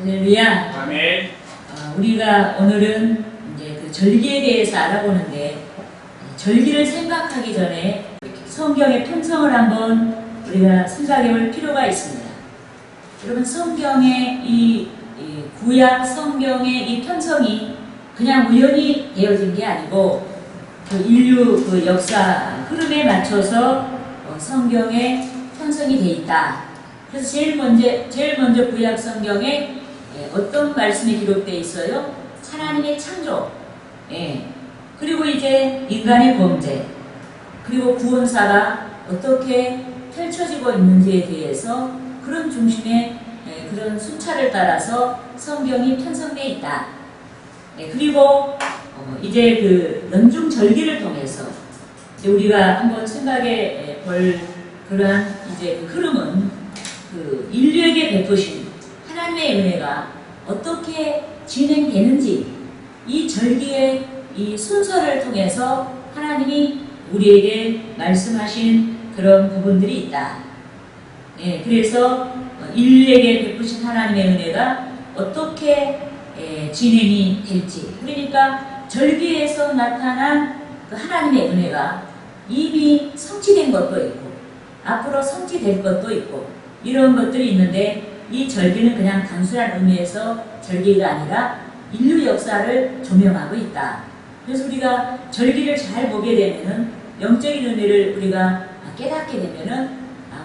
할렐루야. 아멘. 우리가 오늘은 이제 그 절기에 대해서 알아보는데, 절기를 생각하기 전에 성경의 편성을 한번 우리가 생각해 볼 필요가 있습니다. 여러분, 성경의 이 구약 성경의 이 편성이 그냥 우연히 되어진 게 아니고 그 인류 그 역사 흐름에 맞춰서 성경의 편성이 돼 있다. 그래서 제일 먼저 구약 성경에 어떤 말씀이 기록되어 있어요? 하나님의 창조, 그리고 이제 인간의 범죄, 그리고 구원사가 어떻게 펼쳐지고 있는지에 대해서 그런 중심의 그런 순차를 따라서 성경이 편성되어 있다. 그리고 이제 그 연중 절기를 통해서 우리가 한번 생각해 볼 그러한 이제 그 흐름은 그 인류에게 베푸신 하나님의 은혜가 어떻게 진행되는지 이 절기의 이 순서를 통해서 하나님이 우리에게 말씀하신 그런 부분들이 있다. 그래서 인류에게 베푸신 하나님의 은혜가 어떻게 진행이 될지, 그러니까 절기에서 나타난 그 하나님의 은혜가 이미 성취된 것도 있고 앞으로 성취될 것도 있고 이런 것들이 있는데, 이 절기는 그냥 단순한 의미에서 절기가 아니라 인류 역사를 조명하고 있다. 그래서 우리가 절기를 잘 보게 되면은 영적인 은혜를 우리가 깨닫게 되면은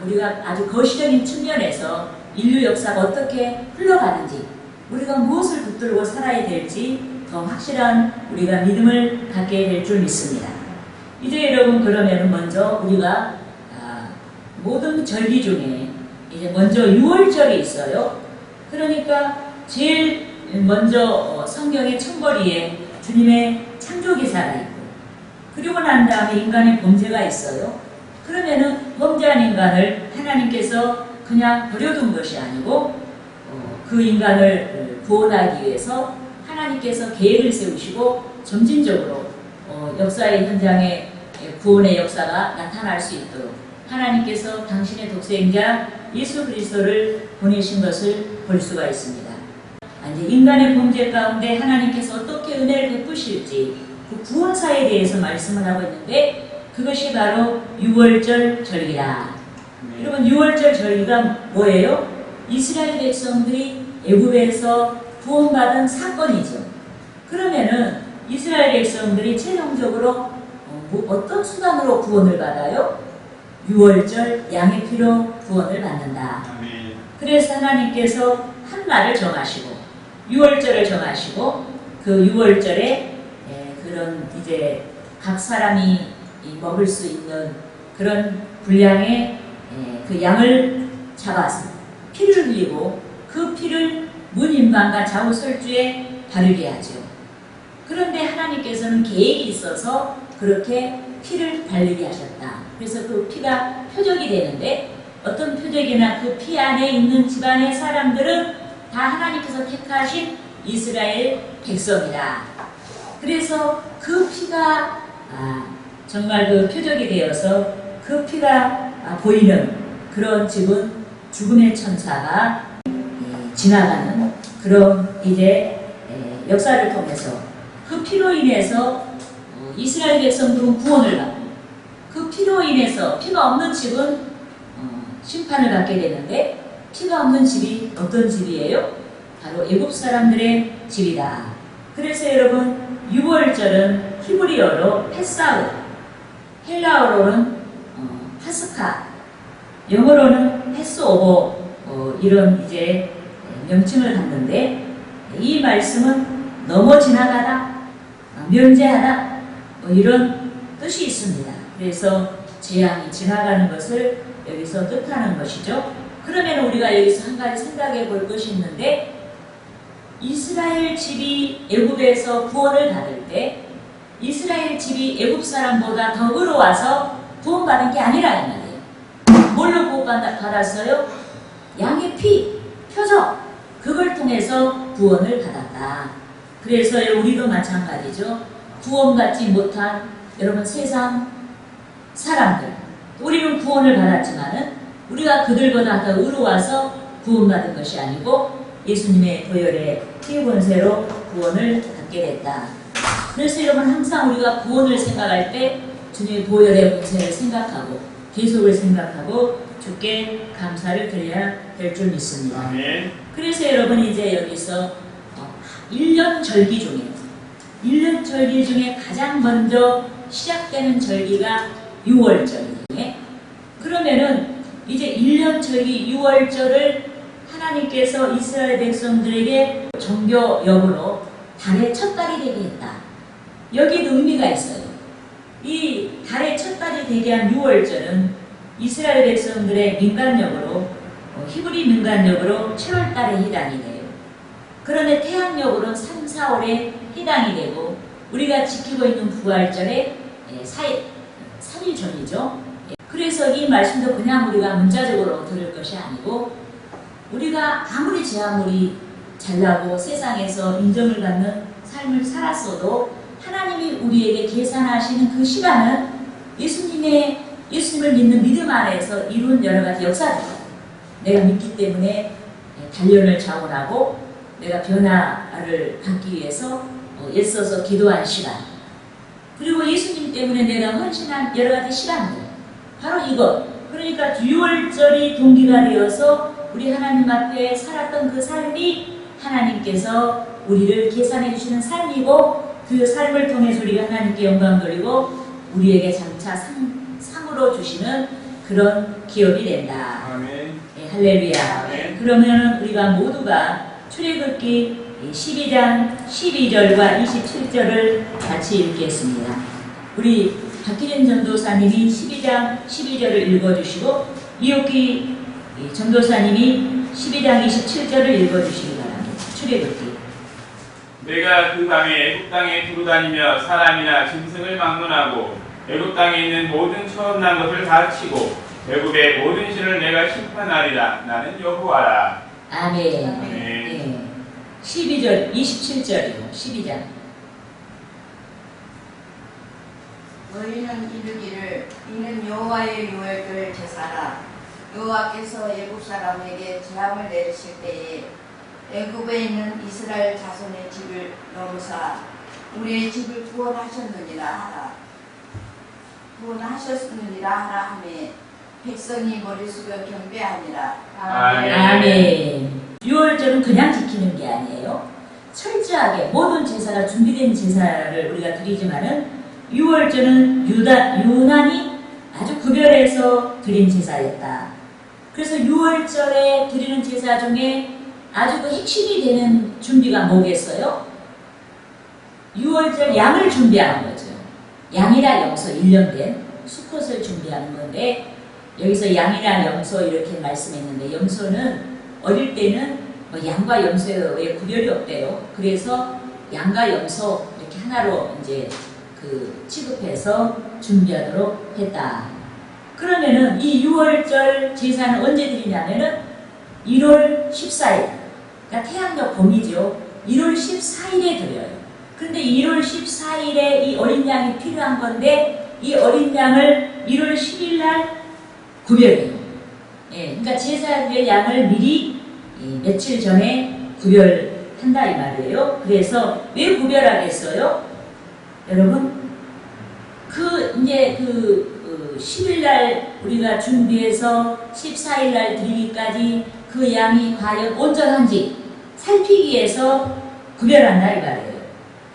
우리가 아주 거시적인 측면에서 인류 역사가 어떻게 흘러가는지, 우리가 무엇을 붙들고 살아야 될지 더 확실한 우리가 믿음을 갖게 될 줄 믿습니다. 이제 여러분, 그러면 먼저 우리가 모든 절기 중에 이제 먼저 6월절이 있어요. 그러니까 제일 먼저 성경의 첫머리에 주님의 창조 기사가 있고, 그리고 난 다음에 인간의 범죄가 있어요. 그러면은 범죄한 인간을 하나님께서 그냥 버려둔 것이 아니고 그 인간을 구원하기 위해서 하나님께서 계획을 세우시고 점진적으로 역사의 현장에 구원의 역사가 나타날 수 있도록 하나님께서 당신의 독생자 예수 그리스도를 보내신 것을 볼 수가 있습니다. 이제 인간의 범죄 가운데 하나님께서 어떻게 은혜를 베푸실지 그 구원사에 대해서 말씀을 하고 있는데, 그것이 바로 6월절 절기다. 여러분, 6월절 절기가 뭐예요? 이스라엘 백성들이 애굽에서 구원받은 사건이죠. 그러면은 이스라엘 백성들이 최종적으로 어떤 수단으로 구원을 받아요? 6월절 양의 피로 구원을 받는다. 그래서 하나님께서 한 날을 정하시고 6월절을 정하시고 그 6월절에 그런 이제 각 사람이 먹을 수 있는 그런 분량의 그 양을 잡아서 피를 흘리고 그 피를 문인방과 좌우설주에 바르게 하죠. 그런데 하나님께서는 계획이 있어서 그렇게 피를 바르게 하셨다. 그래서 그 피가 표적이 되는데, 어떤 표적이나 그 피 안에 있는 집안의 사람들은 다 하나님께서 택하신 이스라엘 백성이다. 그래서 그 피가 정말 그 표적이 되어서 그 피가 보이는 그런 집은 죽음의 천사가 지나가는 그런 이제 역사를 통해서 그 피로 인해서 이스라엘 백성들은 구원을 받고, 그 피로 인해서 피가 없는 집은 심판을 받게 되는데, 피가 없는 집이 어떤 집이에요? 바로 애굽 사람들의 집이다. 그래서 여러분, 6월절은 히브리어로 페사흐, 헬라어로는 파스카, 영어로는 패스오버, 이런 이제 명칭을 갖는데, 이 말씀은 넘어 지나가다, 면제하다, 이런 뜻이 있습니다. 그래서 재앙이 지나가는 것을 여기서 뜻하는 것이죠. 그러면 우리가 여기서 한 가지 생각해 볼 것이 있는데, 이스라엘 집이 애굽에서 구원을 받을 때 이스라엘 집이 애굽 사람보다 더 의로워서 구원받은 게 아니라 이 말이에요. 뭘로 구원받았어요? 양의 피, 표적, 그걸 통해서 구원을 받았다. 그래서 우리도 마찬가지죠. 구원받지 못한 여러분 세상 사람들, 우리는 구원을 받았지만은 우리가 그들보다 더 의로워서 구원받은 것이 아니고 예수님의 보혈의 피 본세로 구원을 받게 됐다. 그래서 여러분 항상 우리가 구원을 생각할 때 주님의 보혈의 본세를 생각하고 계속을 생각하고 주께 감사를 드려야 될 줄 믿습니다. 아멘. 그래서 여러분 이제 여기서 1년 절기 중에 가장 먼저 시작되는 절기가 6월절이에요. 그러면은 이제 1년 절기 6월절을 하나님께서 이스라엘 백성들에게 정교 여부로 달의 첫 달이 되게 했다. 여기도 의미가 있어요. 이 달의 첫 달이 되게 한 6월절은 이스라엘 백성들의 민간력으로 히브리 민간력으로 7월달에 해당이 돼요. 그런데 태양력으로는 3, 4월에 해당이 되고 우리가 지키고 있는 부활절에 3일 전이죠. 그래서 이 말씀도 그냥 우리가 문자적으로 들을 것이 아니고 우리가 아무리 제 아무리 잘나고 세상에서 인정을 받는 삶을 살았어도 하나님이 우리에게 계산하시는 그 시간은 예수님을 믿는 믿음 안에서 이룬 여러 가지 역사들이에요. 내가 믿기 때문에 단련을 자원하고 내가 변화를 받기 위해서 애써서 기도한 시간, 그리고 예수님 때문에 내가 헌신한 여러 가지 시간들, 바로 이것. 그러니까 6월절이 동기가 되어서 우리 하나님 앞에 살았던 그 삶이 하나님께서 우리를 계산해 주시는 삶이고 그 삶을 통해서 우리가 하나님께 영광 돌리고 우리에게 장차 상으로 주시는 그런 기업이 된다. 아멘. 네, 할렐루야. 아멘. 그러면 우리가 모두가 출애굽기 12장 12절과 27절을 같이 읽겠습니다. 우리 박기진 전도사님이 12장 12절을 읽어주시고 이옥기 전도사님이 12장 27절을 읽어주시기 바랍니다. 출애굽기. 내가 그 밤에 애굽 땅에 두루다니며 사람이나 짐승을 막론하고 애굽 땅에 있는 모든 처음 난 것을 다 치고 애굽의 모든 신을 내가 심판하리라. 나는 여호와라. 아멘. 아멘. 네. 12절 27절이요. 12장. 너희는 이르기를 이는 여호와의 유월절 제사라. 여호와께서 애굽 사람에게 재앙을 내리실 때에 애굽에 있는 이스라엘 자손의 집을 넘사 우리의 집을 구원하셨느니라 하라. 구원하셨느니라 하라 하매 백성이 머리 숙여 경배하니라. 아멘. 아멘. 6월절은 그냥 지키는 게 아니에요. 철저하게 모든 제사가 준비된 제사를 우리가 드리지만은 6월절은 유난히 아주 구별해서 드린 제사였다. 그래서 6월절에 드리는 제사 중에 아주 그 핵심이 되는 준비가 뭐겠어요? 6월절 양을 준비하는 거죠. 양이라 염소 1년 된 수컷을 준비하는 건데 여기서 양이나 염소 이렇게 말씀했는데 염소는 어릴 때는 뭐 양과 염소의 구별이 없대요. 그래서 양과 염소 이렇게 하나로 이제 그 취급해서 준비하도록 했다. 그러면은 이 6월절 제사는 언제 드리냐면은 1월 14일, 그러니까 태양력 봄이죠. 1월 14일에 드려요. 근데 1월 14일에 이 어린 양이 필요한 건데 이 어린 양을 1월 10일 날 구별해요. 예, 그러니까 제사의 양을 미리 며칠 전에 구별한다 이 말이에요. 그래서 왜 구별하겠어요? 여러분, 이제 10일 날 우리가 준비해서 14일 날 드리기까지 그 양이 과연 온전한지 살피기 위해서 구별한다 이 말이에요.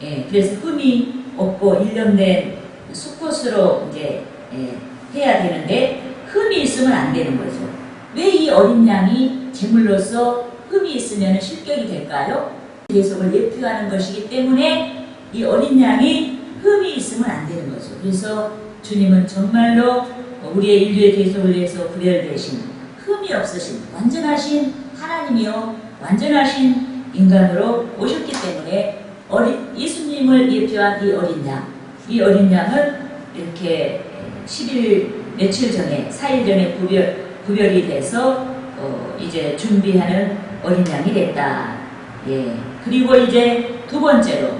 예, 그래서 흠이 없고 1년 된 수컷으로 이제 해야 되는데 흠이 있으면 안 되는 거죠. 왜 이 어린 양이 제물로서 흠이 있으면 실격이 될까요? 계속을 예표하는 것이기 때문에 이 어린 양이 흠이 있으면 안 되는 거죠. 그래서 주님은 정말로 우리의 인류의 계속을 위해서 구별되신 흠이 없으신 완전하신 하나님이요 완전하신 인간으로 오셨기 때문에 예수님을 예표한 이 어린 양은 이렇게 10일 며칠 전에 4일 전에 구별이 돼서 이제 준비하는 어린 양이 됐다. 예. 그리고 이제 두 번째로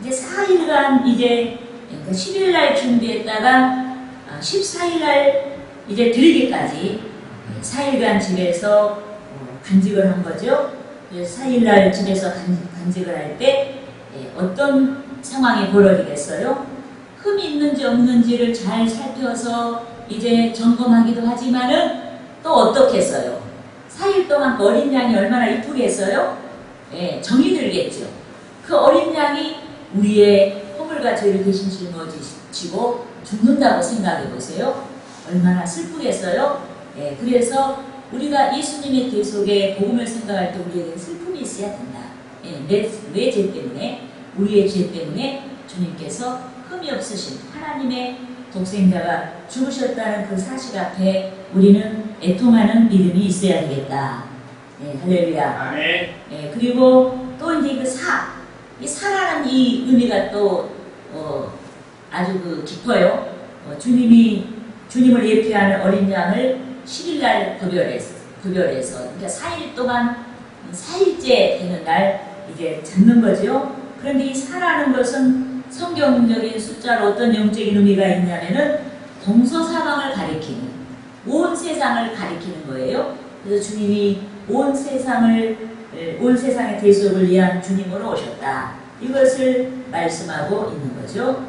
이제 4일간 이제 그러니까 10일 날 준비했다가 14일 날 이제 드리기까지 4일간 집에서 간직을 한 거죠. 그래서 4일날 집에서 간직을 할 때 어떤 상황이 벌어지겠어요? 흠이 있는지 없는지를 잘 살펴서 이제 점검하기도 하지만은 또 어떻게 했어요? 4일 동안 그 어린 양이 얼마나 이쁘게 했어요? 정이 들겠죠. 그 어린 양이 우리의 허물과 죄를 대신 짊어지고 죽는다고 생각해 보세요. 얼마나 슬프겠어요? 그래서 우리가 예수님의 계속에 복음을 생각할 때 우리에게 슬픔이 있어야 된다. 내 죄 때문에, 우리의 죄 때문에 주님께서 흠이 없으신 하나님의 독생자가 죽으셨다는 그 사실 앞에 우리는 애통하는 믿음이 있어야 되겠다. 할렐루야. 아멘. 그리고 또 이제 이 사라는 이 의미가 또 아주 깊어요. 주님을 예표하는 어린 양을 10일날 구별해서 그러니까 4일 동안 4일째 되는 날 이제 잡는 거죠. 그런데 이 사라는 것은 성경적인 숫자로 어떤 영적인 의미가 있냐면은 동서사방을 가리키는, 온 세상을 가리키는 거예요. 그래서 주님이 온 세상의 대속을 위한 주님으로 오셨다. 이것을 말씀하고 있는 거죠.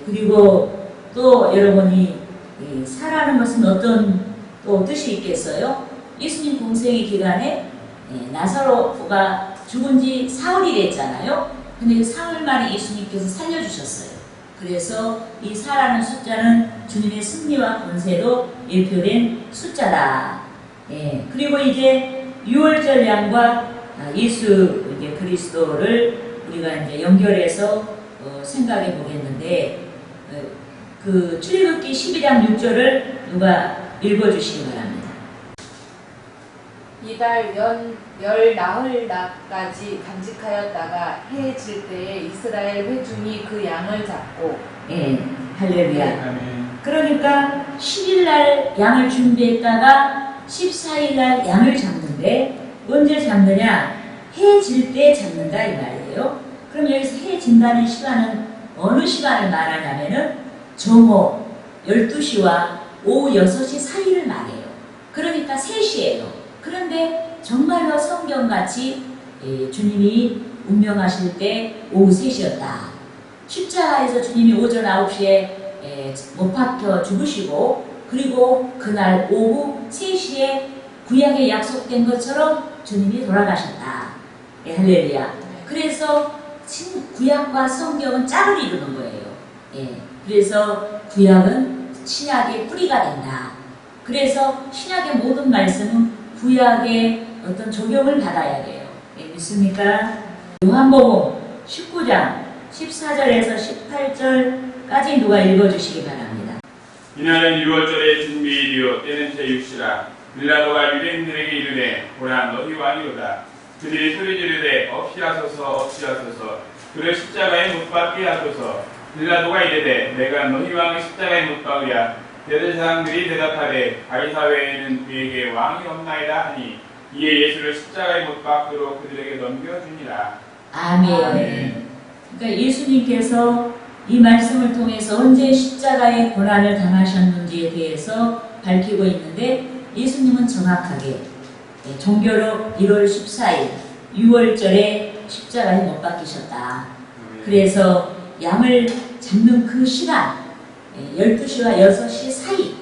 그리고 또 여러분이 사라는 것은 어떤 또 뜻이 있겠어요? 예수님 공생의 기간에 나사로가 죽은 지 사흘이 됐잖아요. 근데 그 사흘 만에 예수님께서 살려주셨어요. 그래서 이 사라는 숫자는 주님의 승리와 권세도 예표된 숫자다. 그리고 이제 6월절 양과 예수 이제 그리스도를 우리가 이제 연결해서 생각해 보겠는데, 그 출애굽기 12장 6절을 누가 읽어주시기 바랍니다. 이달 열 나흘날까지 간직하였다가 해 질 때에 이스라엘 회중이 그 양을 잡고. 할렐루야. 아멘. 그러니까 10일날 양을 준비했다가 14일날 양을 잡는데 언제 잡느냐? 해 질 때 잡는다 이 말이에요. 그럼 여기서 해 진다는 시간은 어느 시간을 말하냐면은 정오 12시와 오후 6시 사이를 말해요. 그러니까 3시예요. 그런데 정말로 성경같이 주님이 운명하실 때 오후 3시였다. 십자가에서 주님이 오전 9시에 못 박혀 죽으시고, 그리고 그날 오후 3시에 구약에 약속된 것처럼 주님이 돌아가셨다. 할렐루야. 그래서 구약과 성경은 짝을 이루는 거예요. 그래서 구약은 신약의 뿌리가 된다. 그래서 신약의 모든 말씀은 구약의 어떤 적용을 받아야 돼요. 믿습니까? 요한복음 19장 14절에서 18절까지 누가 읽어주시기 바랍니다. 이날은 6월절의 준비일이요 때는 제6시라. 빌라도가 유대인들에게 이르되 보라 너희 왕이로다. 그들이 소리 지르되 없이하소서 그를 십자가에 못 박게 하소서. 빌라도가 이르되 내가 너희 왕을 십자가에 못 박으랴. 대제사장들이 대답하되 가이사 외에는 그에게 왕이 없나이다 하니 이에 예수를 십자가에 못 박도록 그들에게 넘겨주니라. 아멘. 그러니까 예수님께서 이 말씀을 통해서 언제 십자가의 고난을 당하셨는지에 대해서 밝히고 있는데, 예수님은 정확하게 종교로 1월 14일 6월절에 십자가에 못 박히셨다. 그래서 양을 잡는 그 시간 12시와 6시 사이,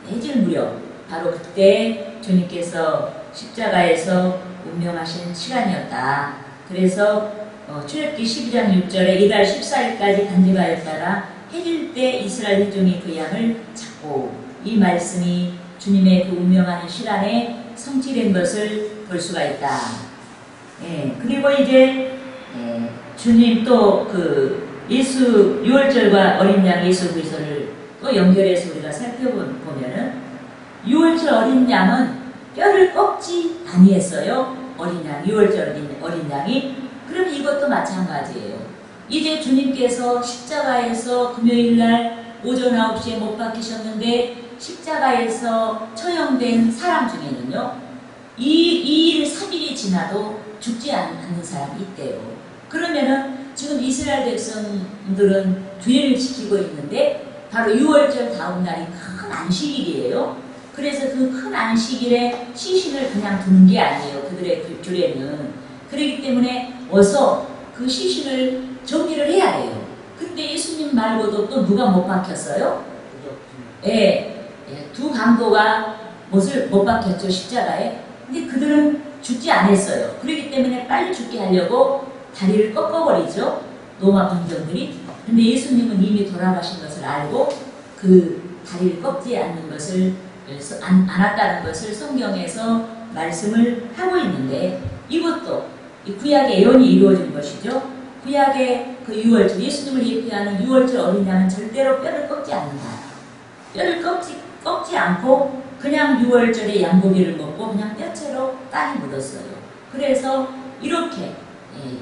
해질 무렵, 바로 그때 주님께서 십자가에서 운명하신 시간이었다. 그래서 출애굽기 12장 6절에 이달 14일까지 간직하였다가 해질 때 이스라엘 회중이 그 양을 잡고, 이 말씀이 주님의 그 운명하는 시간에 성취된 것을 볼 수가 있다. 그리고 이제 주님 또 그 예수 6월절과 어린 양 예수 그리스도를 또 연결해서 우리가 살펴보면은 6월절 어린 양은 뼈를 꺾지 아니했어요. 어린 양 6월절 어린 양이. 그럼 이것도 마찬가지예요. 이제 주님께서 십자가에서 금요일날 오전 9시에 못 박히셨는데 십자가에서 처형된 사람 중에는요, 2일 3일이 지나도 죽지 않는 사람이 있대요. 그러면은 지금 이스라엘 백성들은 주일을 지키고 있는데 바로 6월절 다음 날이 큰 안식일이에요. 그래서 그 큰 안식일에 시신을 그냥 두는 게 아니에요. 그들의 규례는. 그렇기 때문에 어서 그 시신을 정리를 해야 돼요. 근데 예수님 말고도 또 누가 못 박혔어요? 예, 두 강도가 못을 못 박혔죠, 십자가에. 근데 그들은 죽지 않았어요. 그렇기 때문에 빨리 죽게 하려고 다리를 꺾어버리죠, 로마 군정들이. 근데 예수님은 이미 돌아가신 것을 알고 그 다리를 꺾지 않는 것을 않았다는 것을 성경에서 말씀을 하고 있는데, 이것도 이 구약의 예언이 이루어진 것이죠. 구약의 그 유월절, 예수님을 예표하는 유월절 어린 양은 절대로 뼈를 꺾지 않는다. 뼈를 꺾지 않고 그냥 유월절에 양고기를 먹고 그냥 뼈채로 땅에 묻었어요. 그래서 이렇게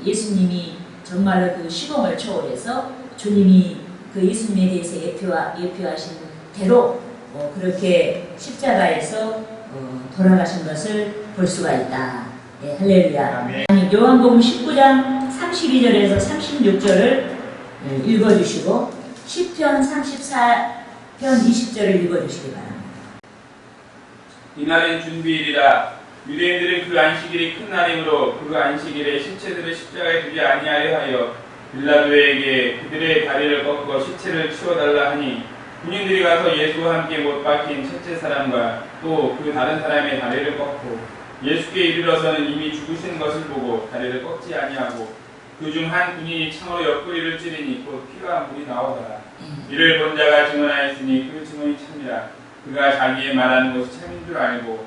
예수님이 정말로 그 시공을 초월해서 주님이 그 예수님에 대해서 예표하신 대로 그렇게 십자가에서 돌아가신 것을 볼 수가 있다. 네, 할렐루야. 아멘. 요한복음 19장 32절에서 36절을 읽어주시고 시편 34편 20절을 읽어주시기 바랍니다. 이날은 준비일이라. 유대인들은 그 안식일이 큰 날이므로 그 안식일에 시체들을 십자가에 두지 아니하려 하여 빌라도에게 그들의 다리를 꺾어 시체를 치워달라 하니, 군인들이 가서 예수와 함께 못 박힌 첫째 사람과 또 그 다른 사람의 다리를 꺾고 예수께 이르러서는 이미 죽으신 것을 보고 다리를 꺾지 아니하고 그 중 한 군인이 창으로 옆구리를 찌르니 곧 피와 물이 나오더라. 이를 본 자가 증언하였으니 그 증언이 참이라. 그가 자기의 말하는 것이 참인 줄 알고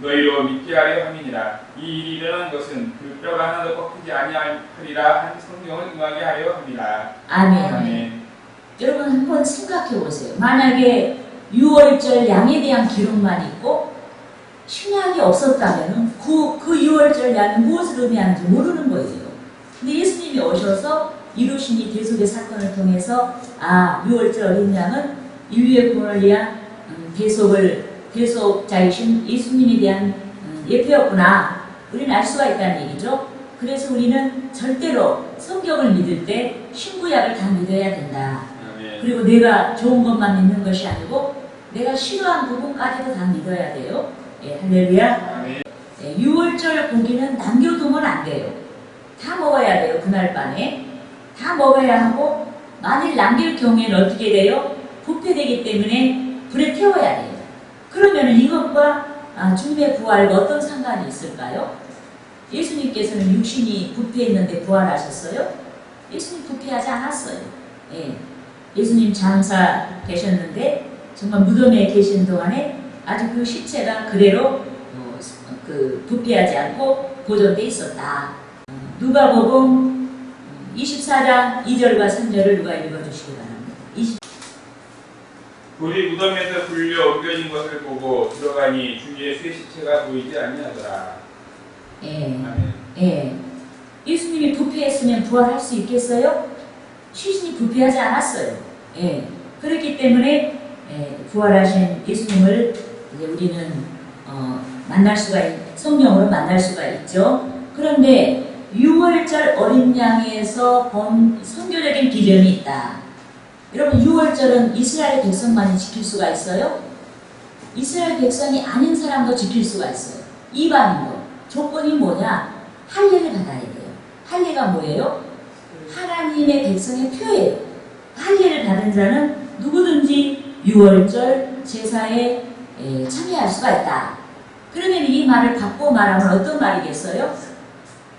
너희로 믿게 하려 함이니라. 이 일이 일어난 것은 그 뼈가 하나도 꺾이지 아니하리라 한 성경을 응하게 하려 함이라. 아멘. 아멘. 여러분 한번 생각해 보세요. 만약에 6월절 양에 대한 기록만 있고 신약이 없었다면 그 6월절 양이 무엇을 의미하는지 모르는 거예요. 근데 예수님이 오셔서 이루신 이 대속의 사건을 통해서 6월절 어린 양은 인류의 구원을 위한 대속자이신 예수님에 대한 예표였구나. 우리는 알 수가 있다는 얘기죠. 그래서 우리는 절대로 성경을 믿을 때 신구약을 다 믿어야 된다. 그리고 내가 좋은 것만 믿는 것이 아니고 내가 싫어한 부분까지도 다 믿어야 돼요. 예, 할렐루야. 예, 6월절 고기는 남겨두면 안 돼요. 다 먹어야 돼요. 그날 밤에 다 먹어야 하고, 만일 남길 경우에는 어떻게 돼요? 부패되기 때문에 불에 태워야 돼요. 그러면 이것과 주님의 부활과 어떤 상관이 있을까요? 예수님께서는 육신이 부패했는데 부활하셨어요? 예수님 부패하지 않았어요. 예. 예수님 장사 되셨는데 정말 무덤에 계신 동안에 아주 그 시체가 그대로 부패하지 않고 보존돼 있었다. 누가복음 24장 2절과 3절을 누가 읽어주시기 바랍니다. 불이 무덤에서 불려 옮겨진 것을 보고 들어가니 주위에 새 시체가 보이지 아니하더라. 예. 아멘. 예. 예수님이 부패했으면 부활할 수 있겠어요? 시신이 부패하지 않았어요. 예. 그렇기 때문에 부활하신 예수님을 이제 우리는 성령으로 만날 수가 있죠. 그런데 6월절 어린 양에서 본 선교적인 비전이 있다. 여러분, 6월절은 이스라엘 백성만이 지킬 수가 있어요? 이스라엘 백성이 아닌 사람도 지킬 수가 있어요. 이방인도. 조건이 뭐냐? 할례를 받아야 돼요. 할례가 뭐예요? 하나님의 백성의 표예요. 할례를 받은 자는 누구든지 6월절 제사에 참여할 수가 있다. 그러면 이 말을 바꿔 말하면 어떤 말이겠어요?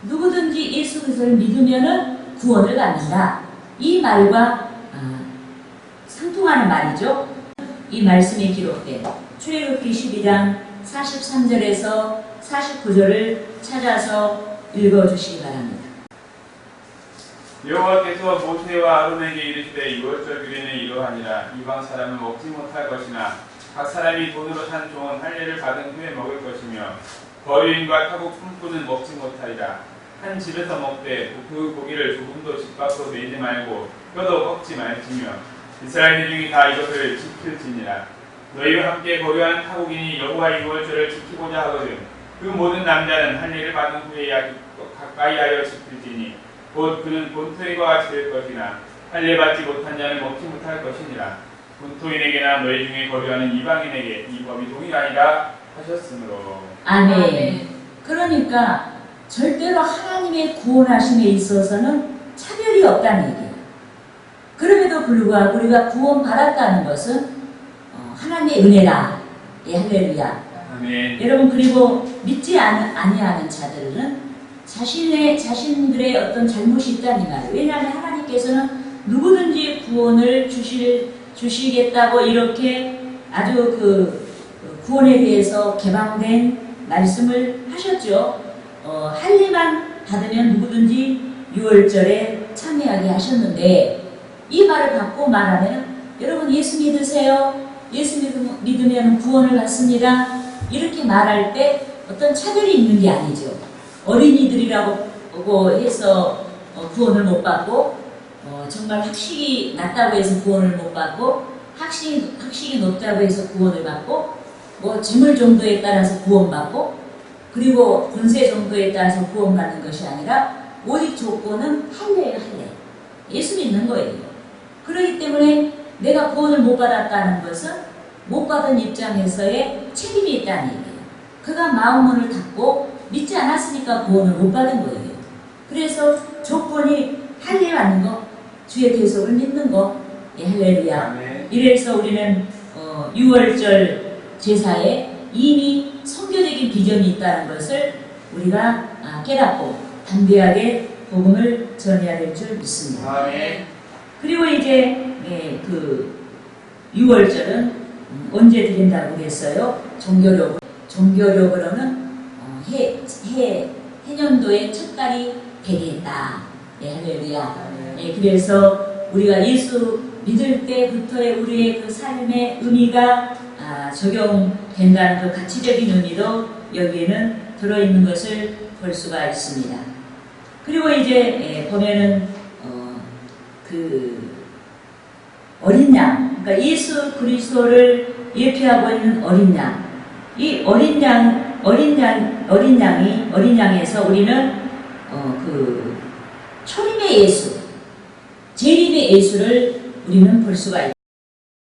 누구든지 예수 그리스도를 믿으면은 구원을 받는다. 이 말과 상통하는 말이죠. 이 말씀에 기록된 출애굽기 12장 43절에서 49절을 찾아서 읽어주시기 바랍니다. 여호와께서 모세와 아론에게 이르시되 유월절 규례는 이러하니라. 이방 사람은 먹지 못할 것이나 각 사람이 돈으로 산 종은 할례를 받은 후에 먹을 것이며 거류인과 타국 품꾼은 먹지 못하리라. 한 집에서 먹되 그 고기를 조금도 집 밖으로 내지 말고 뼈도 꺾지 말지며 이스라엘 중이 다 이것을 지킬지니라. 너희와 함께 거류한 타국인이 여호와의 유월절을 지키고자 하거든 그 모든 남자는 할례를 받은 후에야 가까이하여 지킬지니 곧 그는 본토에와 같이 될 것이나 할례 받지 못한 자는 먹지 못할 것이니라. 본토인에게나 너희 중에 거류하는 이방인에게 이 법이 동일하니라 하셨으므로. 아멘. 그러니까 절대로 하나님의 구원하심에 있어서는 차별이 없다는 얘기예요. 그럼에도 불구하고 우리가 구원받았다는 것은 하나님의 은혜다. 예, 할렐루야. 아멘. 여러분, 그리고 믿지 아니하는 자들은 자신들의 어떤 잘못이 있다는 말이에요. 왜냐하면 하나님께서는 누구든지 구원을 주시겠다고 이렇게 아주 그 구원에 대해서 개방된 말씀을 하셨죠. 할례만 받으면 누구든지 6월절에 참여하게 하셨는데, 이 말을 받고 말하면 여러분 예수 믿으세요. 예수 믿으면 구원을 받습니다. 이렇게 말할 때 어떤 차별이 있는 게 아니죠. 어린이들이라고 해서 구원을 못 받고, 정말 학식이 낮다고 해서 구원을 못 받고, 학식이 높다고 해서 구원을 받고, 뭐 재물 정도에 따라서 구원받고, 그리고 권세 정도에 따라서 구원받는 것이 아니라 오직 조건은 할례예요, 할례. 예수 믿는 거예요. 그렇기 때문에 내가 구원을 못 받았다는 것은 못 받은 입장에서의 책임이 있다는 얘기예요. 그가 마음문을 닫고 믿지 않았으니까 구원을 못 받은 거예요. 그래서 조건이 할례 받는 거, 주의 계속을 믿는 거. 예, 할렐루야. 아멘. 이래서 우리는 6월절 제사에 이미 선교적인 비전이 있다는 것을 우리가 깨닫고 담대하게 복음을 전해야 될 줄 믿습니다. 아멘. 그리고 이제 그 6월절은 언제 드린다고 그랬어요? 종교력으로는 해년도의 첫 달이 되겠다. 예, 할렐루야. 예, 그래서 우리가 예수 믿을 때부터의 우리의 그 삶의 의미가 적용된다는 그 가치적인 의미도 여기에는 들어있는 것을 볼 수가 있습니다. 그리고 이제 보면은 그 어린 양, 그러니까 예수 그리스도를 예표하고 있는 어린 양, 이 어린 양에서 우리는 그 초림의 예수, 재림의 예수를 우리는 볼 수가 있습니다.